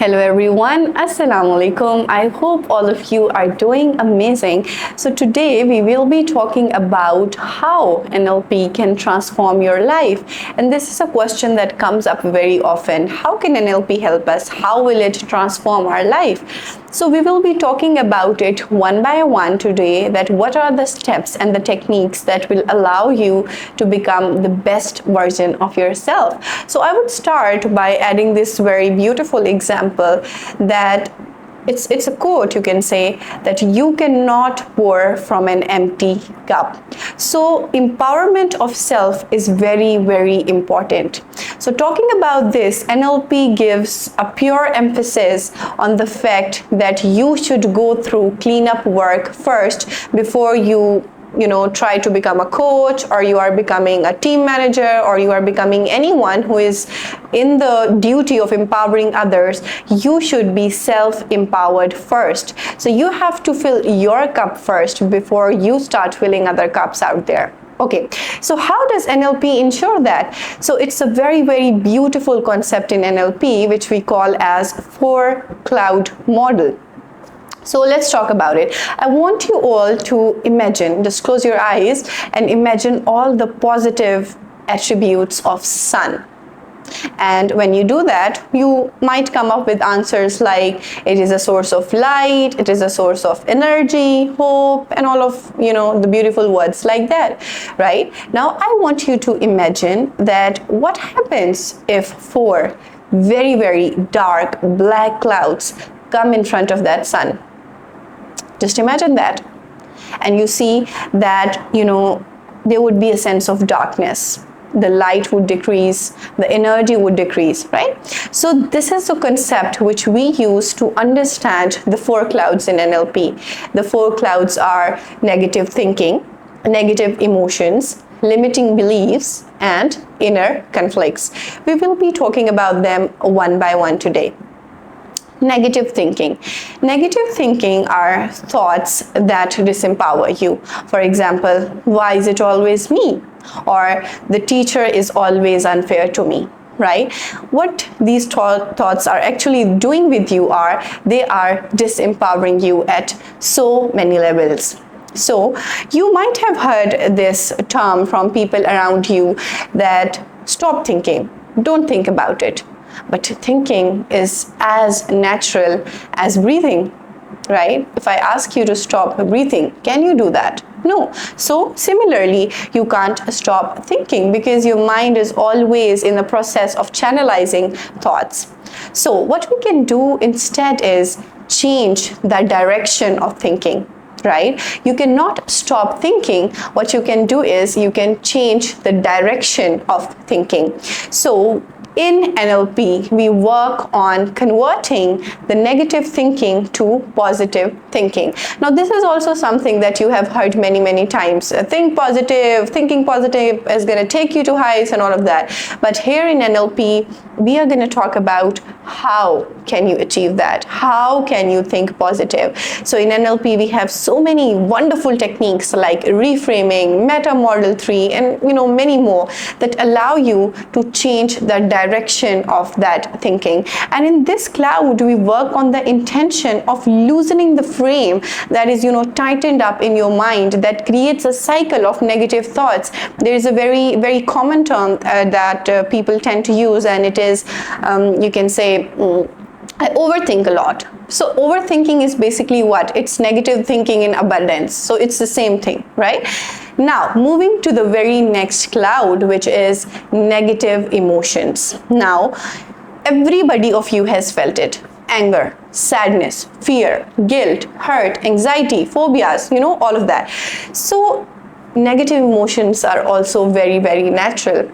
Hello everyone, Assalamu alaikum. I hope all of you are doing amazing. So today we will be talking about how NLP can transform your life. And this is a question that comes up very often. How can NLP help us? How will it transform our life? So we will be talking about it one by one today, that what are the steps and the techniques that will allow you to become the best version of yourself. So I would start by adding this very beautiful example that it's a quote, you can say, that you cannot pour from an empty cup. So empowerment of self is very, very important. So talking about this, NLP gives a pure emphasis on the fact that you should go through cleanup work first before you try to become a coach, or you are becoming a team manager, or you are becoming anyone who is in the duty of empowering others. You should be self-empowered first. So you have to fill your cup first before you start filling other cups out there. Okay, so how does NLP ensure that? So it's a very, very beautiful concept in NLP, which we call as 4-cloud model. So let's talk about it. I want you all to imagine, just close your eyes and imagine all the positive attributes of sun. And when you do that, you might come up with answers like it is a source of light, it is a source of energy, hope, and all of the beautiful words like that, right? Now I want you to imagine that what happens if 4 very, very dark black clouds come in front of that sun. Just imagine that, and you see that there would be a sense of darkness. The light would decrease, the energy would decrease, right? So this is the concept which we use to understand the 4 clouds in NLP. The 4 clouds are negative thinking, negative emotions, limiting beliefs, and inner conflicts. We will be talking about them one by one today. Negative thinking. Negative thinking are thoughts that disempower you. For example, why is it always me? Or the teacher is always unfair to me, right? What these thoughts are actually doing with you are, they are disempowering you at so many levels. So you might have heard this term from people around you that stop thinking, don't think about it. But thinking is as natural as breathing, right? If I ask you to stop breathing, can you do that? No. So similarly, you can't stop thinking because your mind is always in the process of channelizing thoughts. So what we can do instead is change the direction of thinking. Right? You cannot stop thinking. What you can do is you can change the direction of thinking. So in NLP, we work on converting the negative thinking to positive thinking. Now, this is also something that you have heard many, many times. Think positive, thinking positive is going to take you to heights and all of that. But here in NLP, we are going to talk about how can you achieve that? How can you think positive? So in NLP, we have so many wonderful techniques like reframing, meta model 3, and many more that allow you to change the direction of that thinking. And in this cloud, we work on the intention of loosening the frame that is tightened up in your mind, that creates a cycle of negative thoughts. There is a very, very common term that people tend to use, and it is you can say I overthink a lot. So overthinking is basically what? It's negative thinking in abundance. So it's the same thing, right? Now, moving to the very next cloud, which is negative emotions. Now, everybody of you has felt it. Anger, sadness, fear, guilt, hurt, anxiety, phobias, all of that. So negative emotions are also very, very natural.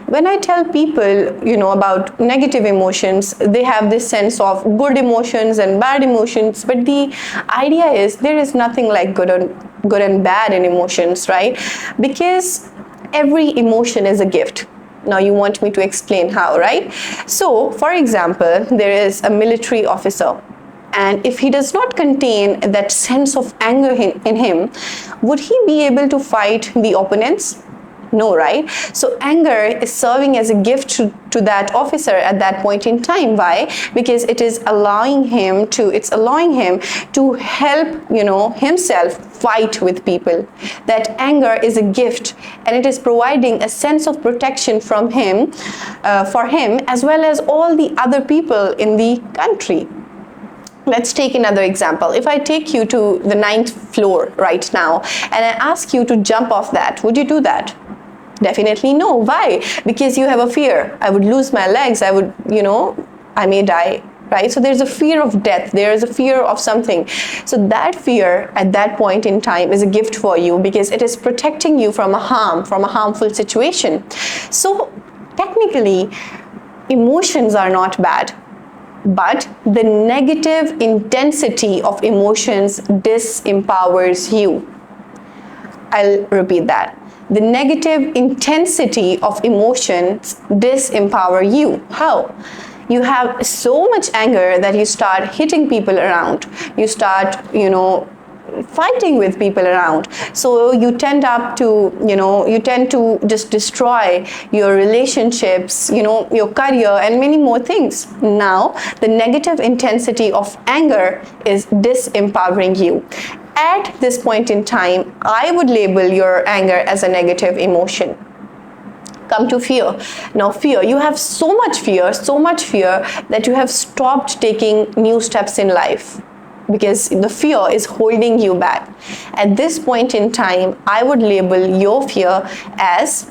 When I tell people, about negative emotions, they have this sense of good emotions and bad emotions. But the idea is there is nothing like good and bad in emotions, right? Because every emotion is a gift. Now you want me to explain how, right? So, for example, there is a military officer. And if he does not contain that sense of anger in him, would he be able to fight the opponents? No, right? So anger is serving as a gift to that officer at that point in time. Why? Because it's allowing him to help, himself fight with people. That anger is a gift, and it is providing a sense of protection from him, for him, as well as all the other people in the country. Let's take another example. If I take you to the 9th floor right now and I ask you to jump off that, would you do that? Definitely no. Why? Because you have a fear. I would lose my legs. I would, I may die, right? So there's a fear of death. There is a fear of something. So that fear at that point in time is a gift for you, because it is protecting you from a harmful situation. So technically, emotions are not bad, but the negative intensity of emotions disempowers you. I'll repeat that. The negative intensity of emotions disempower you. How? You have so much anger that you start hitting people around. You start, fighting with people around. So you tend to just destroy your relationships, your career, and many more things. Now, the negative intensity of anger is disempowering you. At this point in time, I would label your anger as a negative emotion. Come to fear. Now, fear, you have so much fear that you have stopped taking new steps in life, because the fear is holding you back. At this point in time, I would label your fear as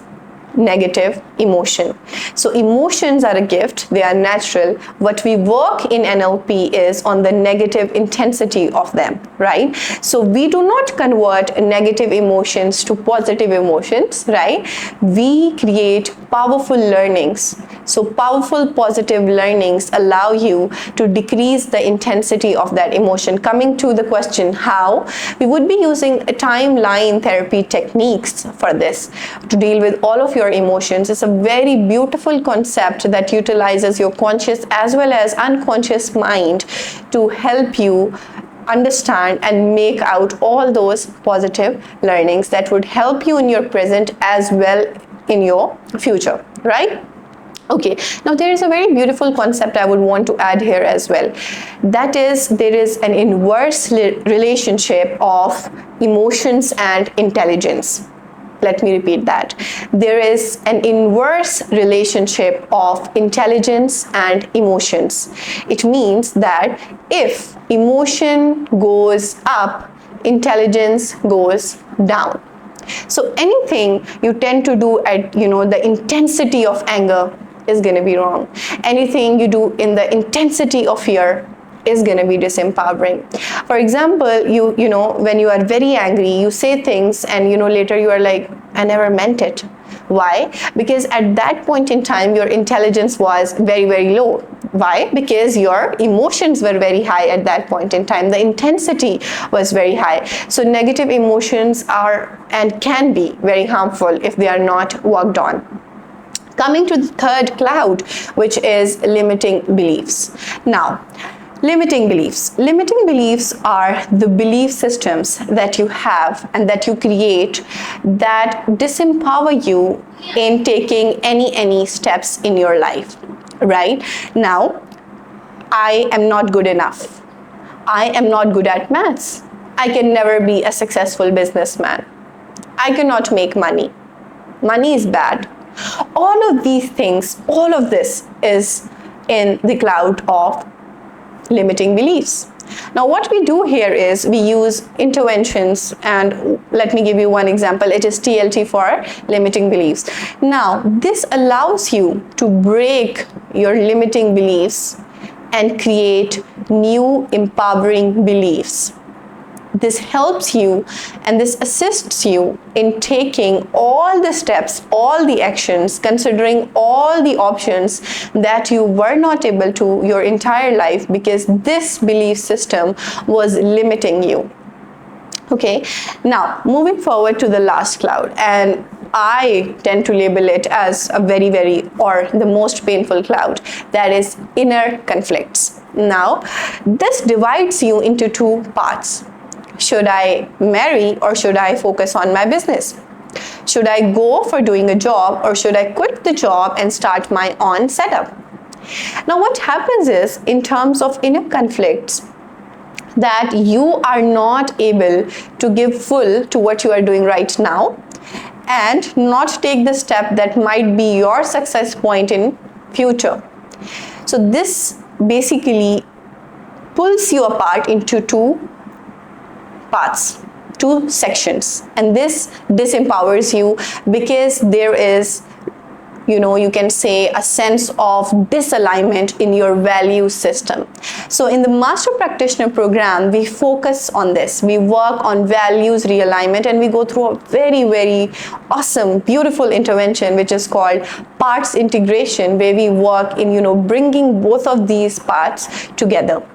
negative emotion. So emotions are a gift, they are natural. What we work in NLP is on the negative intensity of them, right? So we do not convert negative emotions to positive emotions, right? We create powerful learnings. So powerful positive learnings allow you to decrease the intensity of that emotion. Coming to the question, how? We would be using timeline therapy techniques for this to deal with all of your emotions. It's a very beautiful concept that utilizes your conscious as well as unconscious mind to help you understand and make out all those positive learnings that would help you in your present as well in your future, right? Okay, now there is a very beautiful concept I would want to add here as well. That is, there is an inverse relationship of emotions and intelligence. Let me repeat that. There is an inverse relationship of intelligence and emotions. It means that if emotion goes up, intelligence goes down. So anything you tend to do at the intensity of anger is going to be wrong. Anything you do in the intensity of fear is going to be disempowering. For example, you when you are very angry, you say things and later you are like, I never meant it. Why? Because at that point in time your intelligence was very, very low. Why? Because your emotions were very high at that point in time. The intensity was very high. So negative emotions are and can be very harmful if they are not worked on. Coming to the third cloud, which is limiting beliefs. Now, limiting beliefs. Limiting beliefs are the belief systems that you have and that you create that disempower you in taking any steps in your life, right? Now, I am not good enough. I am not good at maths. I can never be a successful businessman. I cannot make money. Money is bad. All of these things, all of this is in the cloud of limiting beliefs. Now what we do here is we use interventions, and let me give you one example. It is TLT for limiting beliefs. Now this allows you to break your limiting beliefs and create new empowering beliefs. This helps you and this assists you in taking all the steps, all the actions, considering all the options that you were not able to your entire life because this belief system was limiting you. Okay, now moving forward to the last cloud, and I tend to label it as a very, or the most painful cloud, that is inner conflicts. Now, this divides you into two parts. Should I marry or should I focus on my business? Should I go for doing a job, or should I quit the job and start my own setup? Now, what happens is, in terms of inner conflicts, that you are not able to give full to what you are doing right now and not take the step that might be your success point in future. So this basically pulls you apart into two parts, two sections, and this disempowers you because there is, you can say, a sense of disalignment in your value system. So in the Master Practitioner program, we focus on this. We work on values realignment, and we go through a very, very awesome, beautiful intervention, which is called parts integration, where we work in, bringing both of these parts together.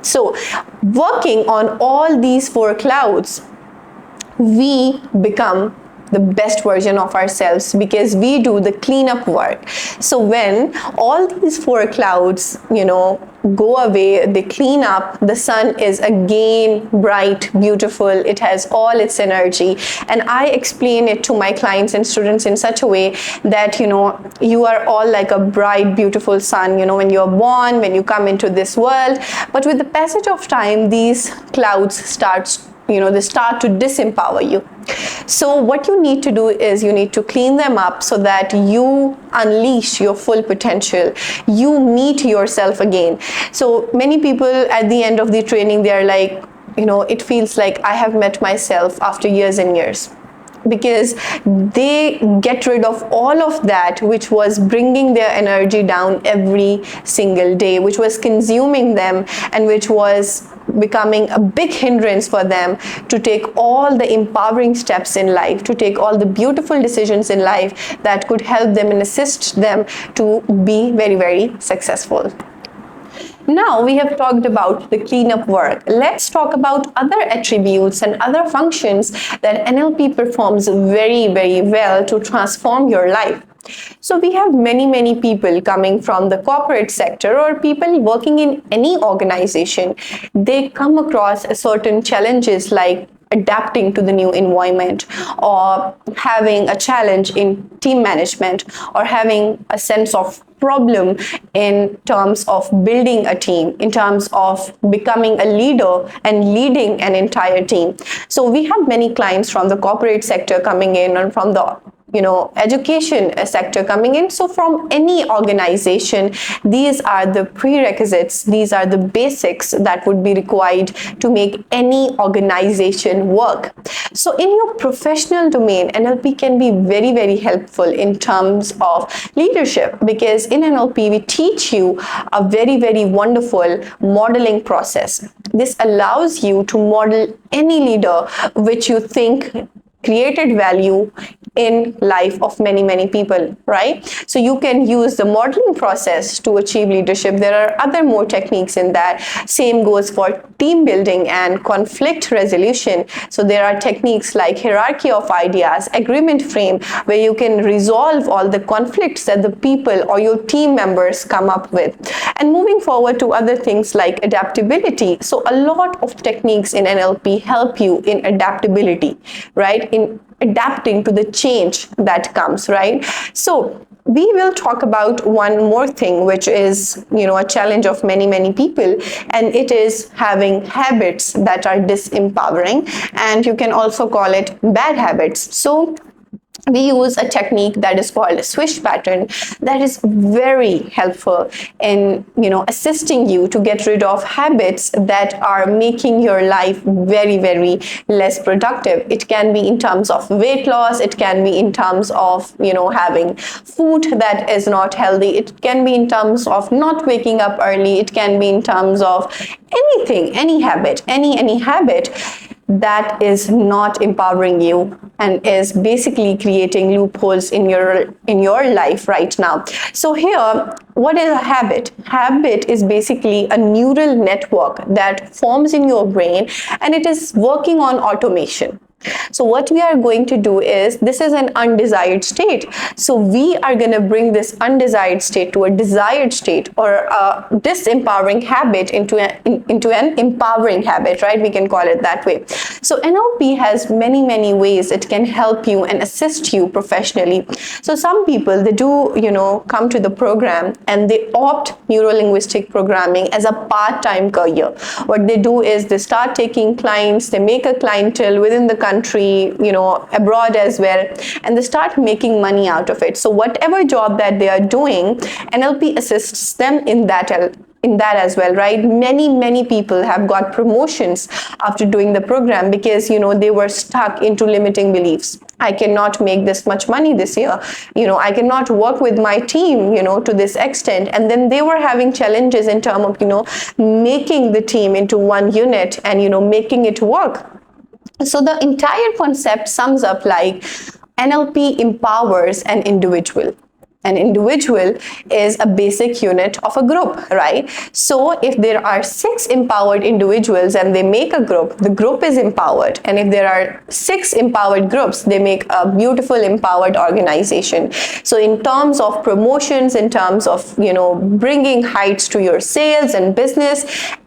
So working on all these four clouds, we become the best version of ourselves because we do the cleanup work. So when all these four clouds, go away, they clean up, the sun is again bright, beautiful, it has all its energy. And I explain it to my clients and students in such a way that, you are all like a bright, beautiful sun, when you're born, when you come into this world. But with the passage of time, these clouds they start to disempower you. So what you need to do is you need to clean them up so that you unleash your full potential. You meet yourself again. So many people at the end of the training, they are like, it feels like I have met myself after years and years, because they get rid of all of that which was bringing their energy down every single day, which was consuming them, and which was becoming a big hindrance for them to take all the empowering steps in life, to take all the beautiful decisions in life that could help them and assist them to be very, very successful. Now we have talked about the cleanup work. Let's talk about other attributes and other functions that NLP performs very, very well to transform your life. So we have many, many people coming from the corporate sector or people working in any organization. They come across certain challenges like adapting to the new environment, or having a challenge in team management, or having a sense of problem in terms of building a team, in terms of becoming a leader and leading an entire team. So we have many clients from the corporate sector coming in, and from the education sector coming in. So from any organization, these are the prerequisites, these are the basics that would be required to make any organization work. So in your professional domain, NLP can be very, very helpful in terms of leadership, because in NLP, we teach you a very, very wonderful modeling process. This allows you to model any leader which you think created value in life of many, many people, right? So you can use the modeling process to achieve leadership. There are other more techniques in that. Same goes for team building and conflict resolution. So there are techniques like hierarchy of ideas, agreement frame, where you can resolve all the conflicts that the people or your team members come up with. And moving forward to other things like adaptability. So a lot of techniques in NLP help you in adaptability, right? In adapting to the change that comes, right? So we will talk about one more thing, which is, a challenge of many, many people, and it is having habits that are disempowering, and you can also call it bad habits. So we use a technique that is called a swish pattern that is very helpful in assisting you to get rid of habits that are making your life very, very less productive. It can be in terms of weight loss, it can be in terms of having food that is not healthy, it can be in terms of not waking up early, it can be in terms of anything, any habit, any habit that is not empowering you and is basically creating loopholes in your life right now. So here, what is a habit? Habit is basically a neural network that forms in your brain, and it is working on automation. So what we are going to do is, this is an undesired state. So we are going to bring this undesired state to a desired state, or a disempowering habit into an empowering habit, right? We can call it that way. So NLP has many ways it can help you and assist you professionally. So some people, they do, come to the program and they opt neuro-linguistic programming as a part-time career. What they do is they start taking clients, they make a clientele within the country, abroad as well, and they start making money out of it. So whatever job that they are doing, NLP assists them in that as well, right? Many people have got promotions after doing the program because they were stuck into limiting beliefs. I cannot make this much money this year, I cannot work with my team to this extent. And then they were having challenges in terms of making the team into one unit and making it work. So the entire concept sums up like NLP empowers an individual. An individual is a basic unit of a group, right? So if there are 6 empowered individuals and they make a group, the group is empowered. And if there are 6 empowered groups, they make a beautiful empowered organization. So in terms of promotions, in terms of, bringing heights to your sales and business,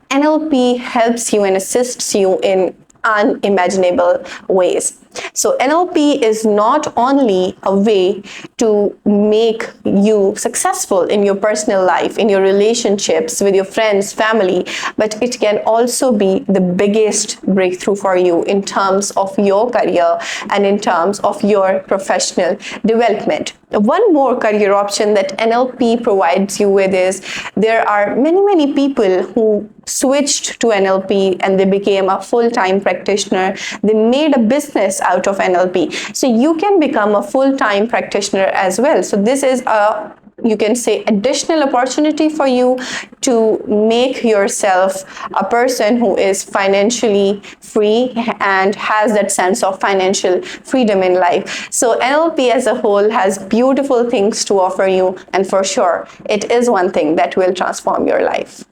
NLP helps you and assists you in unimaginable ways. So NLP is not only a way to make you successful in your personal life, in your relationships with your friends, family, but it can also be the biggest breakthrough for you in terms of your career and in terms of your professional development. One more career option that NLP provides you with is, there are many people who switched to NLP and they became a full-time practitioner. They made a business out of NLP. So you can become a full-time practitioner as well. So this is a, you can say, additional opportunity for you to make yourself a person who is financially free and has that sense of financial freedom in life. So NLP as a whole has beautiful things to offer you, and for sure it is one thing that will transform your life.